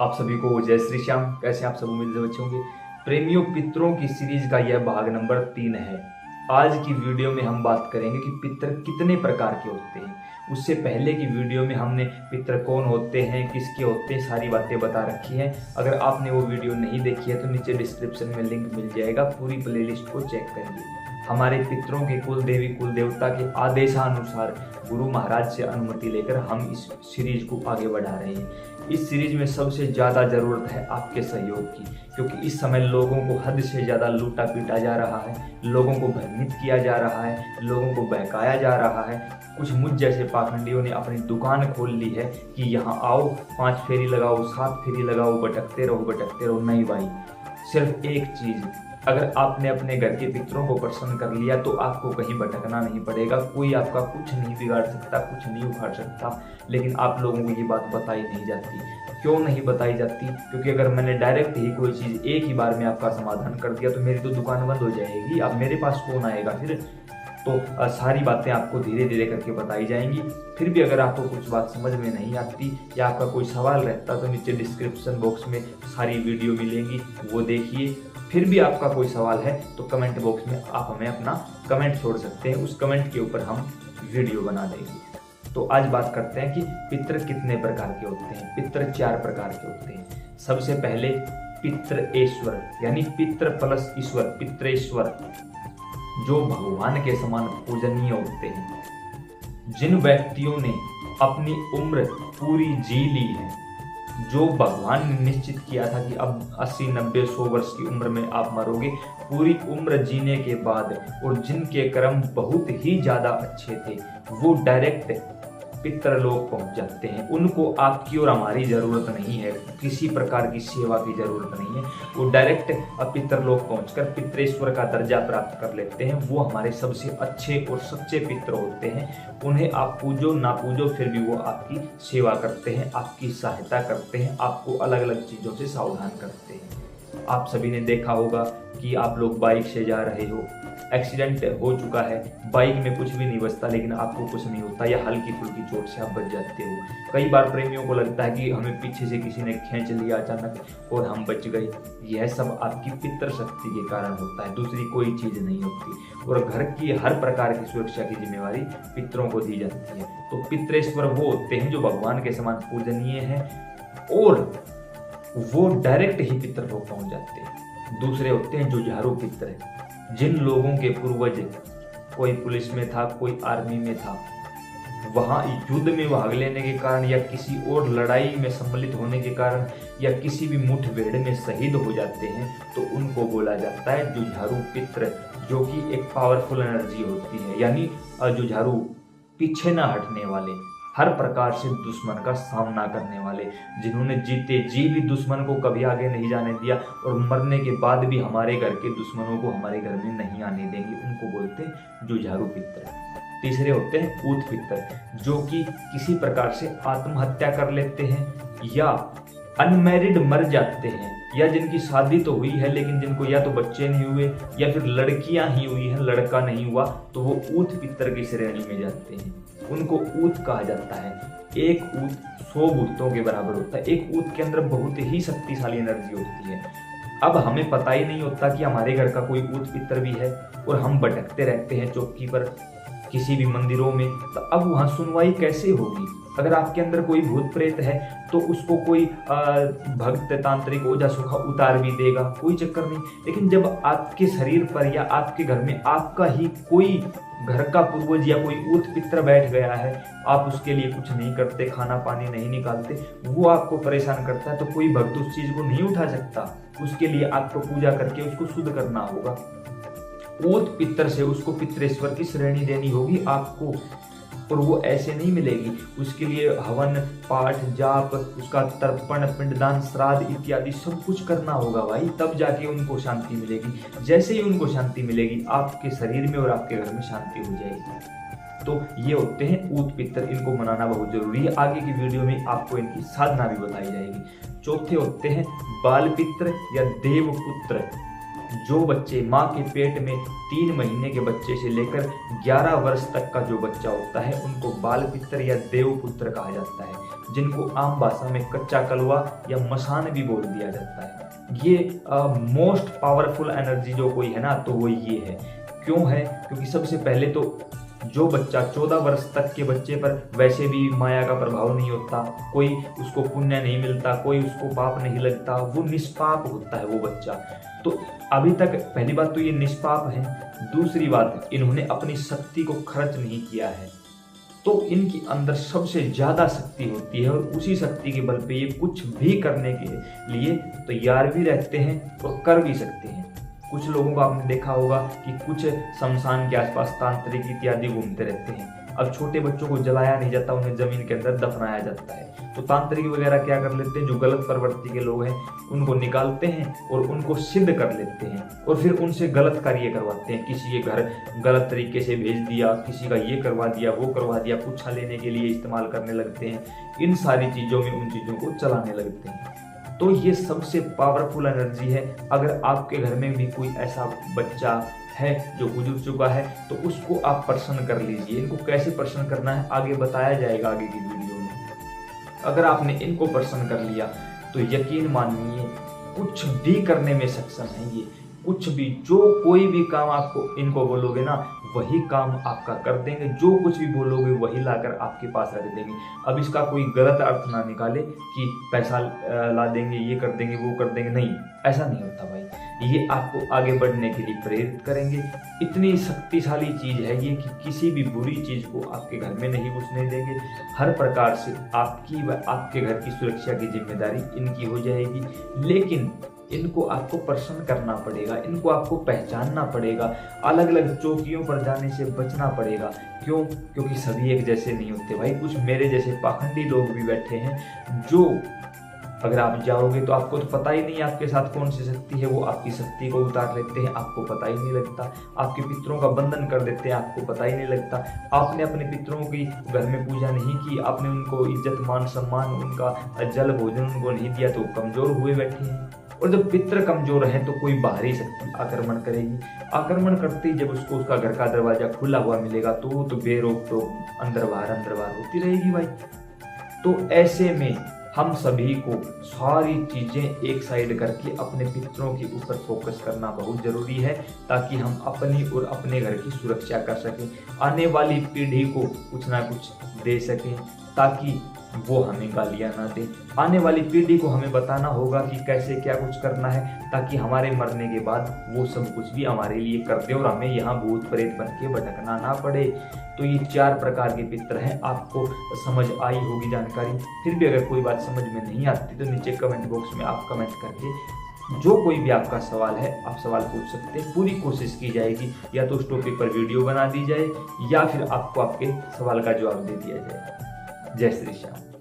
आप सभी को जय श्री श्याम। कैसे आप सब उम्मीद से बच्चे होंगे। प्रेमियों, पितरों की सीरीज का यह भाग नंबर 3 है। आज की वीडियो में हम बात करेंगे कि पितर कितने प्रकार के होते हैं। उससे पहले की वीडियो में हमने पितर कौन होते हैं, किसके होते हैं, सारी बातें बता रखी हैं। अगर आपने वो वीडियो नहीं देखी है तो नीचे डिस्क्रिप्शन में लिंक मिल जाएगा, पूरी प्लेलिस्ट को चेक करिए। हमारे पितरों के कुल देवी कुल देवता के आदेशानुसार गुरु महाराज से अनुमति लेकर हम इस सीरीज को आगे बढ़ा रहे हैं। इस सीरीज में सबसे ज़्यादा ज़रूरत है आपके सहयोग की, क्योंकि इस समय लोगों को हद से ज़्यादा लूटा पीटा जा रहा है, लोगों को भ्रमित किया जा रहा है, लोगों को बहकाया जा रहा है। कुछ मुझ जैसे पाखंडियों ने अपनी दुकान खोल ली है कि यहाँ आओ, 5 फेरी लगाओ, 7 फेरी लगाओ, भटकते रहो। नहीं भाई, सिर्फ एक चीज़, अगर आपने अपने घर के पितरों को प्रसन्न कर लिया तो आपको कहीं भटकना नहीं पड़ेगा। कोई आपका कुछ नहीं बिगाड़ सकता, कुछ नहीं उखाड़ सकता। लेकिन आप लोगों को ये बात बताई नहीं जाती। क्यों नहीं बताई जाती? क्योंकि अगर मैंने डायरेक्ट ही कोई चीज़ एक ही बार में आपका समाधान कर दिया तो मेरी तो दुकान बंद हो जाएगी। अब मेरे पास कौन आएगा फिर? तो सारी बातें आपको धीरे धीरे करके बताई जाएंगी। फिर भी अगर आपको कुछ बात समझ में नहीं आती या आपका कोई सवाल रहता तो नीचे डिस्क्रिप्शन बॉक्स में सारी वीडियो मिलेंगी, वो देखिए। फिर भी आपका कोई सवाल है तो कमेंट बॉक्स में आप हमें अपना कमेंट छोड़ सकते हैं, उस कमेंट के ऊपर हम वीडियो बना देंगे। तो आज बात करते हैं कि पितृ कितने प्रकार के होते हैं। पितृ 4 प्रकार के होते हैं। सबसे पहले पितृएश्वर, यानी पितृ प्लस ईश्वर, पितृेश्वर, जो भगवान के समान पूजनीय होते हैं। जिन व्यक्तियों ने अपनी उम्र पूरी जी ली है, जो भगवान ने निश्चित किया था कि अब 80, 90, 100 वर्ष की उम्र में आप मरोगे, पूरी उम्र जीने के बाद, और जिनके कर्म बहुत ही ज़्यादा अच्छे थे, वो डायरेक्ट पितरलोक पहुंच जाते हैं। उनको आपकी और हमारी ज़रूरत नहीं है, किसी प्रकार की सेवा की ज़रूरत नहीं है। वो डायरेक्ट पितरलोक पहुंचकर पितरेश्वर का दर्जा प्राप्त कर लेते हैं। वो हमारे सबसे अच्छे और सच्चे पितर होते हैं। उन्हें आप पूजो ना पूजो, फिर भी वो आपकी सेवा करते हैं, आपकी सहायता करते हैं, आपको अलग अलग चीज़ों से सावधान करते हैं। आप सभी ने देखा होगा कि आप लोग बाइक से जा रहे हो, एक्सीडेंट हो चुका है, बाइक में कुछ भी नहीं बचता लेकिन आपको कुछ नहीं होता, या हल्की फुल्की चोट से आप बच जाते हो। कई बार प्रेमियों को लगता है कि हमें पीछे से किसी ने खींच लिया अचानक और हम बच गए। यह सब आपकी पितृ शक्ति के कारण होता है, दूसरी कोई चीज़ नहीं होती। और घर की हर प्रकार की सुरक्षा की जिम्मेवारी पितरों को दी जाती है। तो पितरेश्वर वो होते हैं जो भगवान के समान पूजनीय हैं और वो डायरेक्ट ही पितरलोक पहुंच जाते हैं। दूसरे होते हैं जुझारू पितर, जिन लोगों के पूर्वज कोई पुलिस में था, कोई आर्मी में था, वहाँ युद्ध में भाग लेने के कारण या किसी और लड़ाई में सम्मिलित होने के कारण या किसी भी मुठभेड़ में शहीद हो जाते हैं, तो उनको बोला जाता है जुझारू पितर, जो कि एक पावरफुल एनर्जी होती है। यानी जुझारू, पीछे ना हटने वाले, हर प्रकार से दुश्मन का सामना करने वाले, जिन्होंने जीते जी भी दुश्मन को कभी आगे नहीं जाने दिया और मरने के बाद भी हमारे घर के दुश्मनों को हमारे घर में नहीं आने देंगे, उनको बोलते हैं जुझारू पितर। तीसरे होते हैं ऊत पितर, जो कि किसी प्रकार से आत्महत्या कर लेते हैं या अनमैरिड मर जाते हैं, या जिनकी शादी तो हुई है लेकिन जिनको या तो बच्चे नहीं हुए या फिर लड़कियां ही हुई हैं, लड़का नहीं हुआ, तो वो ऊत पितर की श्रेणी में जाते हैं। उनको ऊत कहा जाता है। एक ऊत 100 भूतों के बराबर होता है। एक ऊत के अंदर बहुत ही शक्तिशाली एनर्जी होती है। अब हमें पता ही नहीं होता कि हमारे घर का कोई ऊत पितर भी है और हम भटकते रहते हैं चौकी पर, किसी भी मंदिरों में, तो अब वहाँ सुनवाई कैसे होगी? अगर आपके अंदर कोई भूत प्रेत है तो उसको कोई भक्त तांत्रिक ओझा सुखा उतार भी देगा, कोई चक्कर नहीं। लेकिन जब आपके शरीर पर या आपके घर में आपका ही कोई घर का पूर्वज या कोई ऊत पितर बैठ गया है, आप उसके लिए कुछ नहीं करते, खाना पानी नहीं निकालते, वो आपको परेशान करता है, तो कोई भक्त उस चीज को नहीं उठा सकता। उसके लिए आपको पूजा करके उसको शुद्ध करना होगा। ऊत पितर से उसको पितरेश्वर की श्रेणी देनी होगी आपको, और वो ऐसे नहीं मिलेगी। उसके लिए हवन, पाठ, जाप, उसका तर्पण, पिंडदान, श्राद्ध इत्यादि सब कुछ करना होगा भाई, तब जाके उनको शांति मिलेगी। जैसे ही उनको शांति मिलेगी, आपके शरीर में और आपके घर में शांति हो जाएगी। तो ये होते हैं ऊत पितर, इनको मनाना बहुत जरूरी है। आगे की वीडियो में आपको इनकी साधना भी बताई जाएगी। चौथे होते हैं बाल पितर या देवपुत्र, जो बच्चे माँ के पेट में 3 महीने के बच्चे से लेकर 11 वर्ष तक का जो बच्चा होता है उनको बाल पितर या देवपुत्र कहा जाता है, जिनको आम भाषा में कच्चा कलवा या मसान भी बोल दिया जाता है। ये मोस्ट पावरफुल एनर्जी जो कोई है ना, तो वो ये है। क्यों है? क्योंकि सबसे पहले तो जो बच्चा 14 वर्ष तक के बच्चे पर वैसे भी माया का प्रभाव नहीं होता, कोई उसको पुण्य नहीं मिलता, कोई उसको पाप नहीं लगता, वो निष्पाप होता है वो बच्चा। तो अभी तक पहली बात तो ये निष्पाप है, दूसरी बात इन्होंने अपनी शक्ति को खर्च नहीं किया है, तो इनकी अंदर सबसे ज्यादा शक्ति होती है और उसी शक्ति के बल पे ये कुछ भी करने के लिए तैयार भी रहते हैं और कर भी सकते हैं। कुछ लोगों को आपने देखा होगा कि कुछ शमशान के आसपास तांत्रिक इत्यादि घूमते रहते हैं। अब छोटे बच्चों को जलाया नहीं जाता, उन्हें जमीन के अंदर दफनाया जाता है। तो तांत्रिक वगैरह क्या कर लेते हैं, जो गलत प्रवृत्ति के लोग हैं उनको निकालते हैं और उनको सिद्ध कर लेते हैं और फिर उनसे गलत कार्य करवाते हैं। किसी के घर गलत तरीके से भेज दिया, किसी का ये करवा दिया, वो करवा दिया, पुच्छा लेने के लिए इस्तेमाल करने लगते हैं। इन सारी चीज़ों में उन चीज़ों को चलाने लगते हैं। तो ये सबसे पावरफुल एनर्जी है। अगर आपके घर में भी कोई ऐसा बच्चा है जो गुजर चुका है तो उसको आप प्रसन्न कर लीजिए। इनको कैसे प्रसन्न करना है आगे बताया जाएगा आगे की वीडियो में। अगर आपने इनको प्रसन्न कर लिया तो यकीन मानिए कुछ भी करने में सक्षम है ये। कुछ भी, जो कोई भी काम आपको इनको बोलोगे ना वही काम आपका कर देंगे, जो कुछ भी बोलोगे वही लाकर आपके पास रख देंगे। अब इसका कोई गलत अर्थ ना निकाले कि पैसा ला देंगे, ये कर देंगे, वो कर देंगे, नहीं, ऐसा नहीं होता भाई। ये आपको आगे बढ़ने के लिए प्रेरित करेंगे। इतनी शक्तिशाली चीज है ये कि किसी भी बुरी चीज को आपके घर में नहीं घुसने देंगे। हर प्रकार से आपकी व आपके घर की सुरक्षा की जिम्मेदारी इनकी हो जाएगी। लेकिन इनको आपको प्रसन्न करना पड़ेगा, इनको आपको पहचानना पड़ेगा, अलग अलग चौकियों पर जाने से बचना पड़ेगा। क्यों? क्योंकि सभी एक जैसे नहीं होते भाई। कुछ मेरे जैसे पाखंडी लोग भी बैठे हैं जो अगर आप जाओगे तो आपको तो पता ही नहीं आपके साथ कौन सी शक्ति है, वो आपकी शक्ति को उतार लेते हैं, आपको पता ही नहीं लगता। आपके पितरों का बंधन कर देते हैं, आपको पता ही नहीं लगता। आपने अपने पितरों की घर में पूजा नहीं की, आपने उनको इज्जत मान सम्मान, उनका जल भोजन उनको नहीं दिया, तो कमजोर हुए बैठे हैं। और जब पितर कमजोर है तो कोई बाहरी शक्ति आक्रमण करेगी। आक्रमण करते ही जब उसको उसका घर का दरवाजा खुला हुआ मिलेगा तो वो तो बेरोक तो अंदर बाहर होती रहेगी भाई। तो ऐसे में हम सभी को सारी चीजें एक साइड करके अपने पितरों के ऊपर फोकस करना बहुत जरूरी है, ताकि हम अपनी और अपने घर की सुरक्षा कर सकें, आने वाली पीढ़ी को कुछ ना कुछ दे सकें, ताकि वो हमें गालियां ना दे। आने वाली पीढ़ी को हमें बताना होगा कि कैसे क्या कुछ करना है, ताकि हमारे मरने के बाद वो सब कुछ भी हमारे लिए कर दे और हमें यहाँ भूत प्रेत बन के भटकना ना पड़े। तो ये 4 प्रकार के पितर हैं। आपको समझ आई होगी जानकारी। फिर भी अगर कोई बात समझ में नहीं आती तो नीचे कमेंट बॉक्स में आप कमेंट करके जो कोई भी आपका सवाल है आप सवाल पूछ सकते हैं। पूरी कोशिश की जाएगी या तो उस टॉपिक पर वीडियो बना दी जाए या फिर आपको आपके सवाल का जवाब दे दिया जाए। जय श्री श्याम।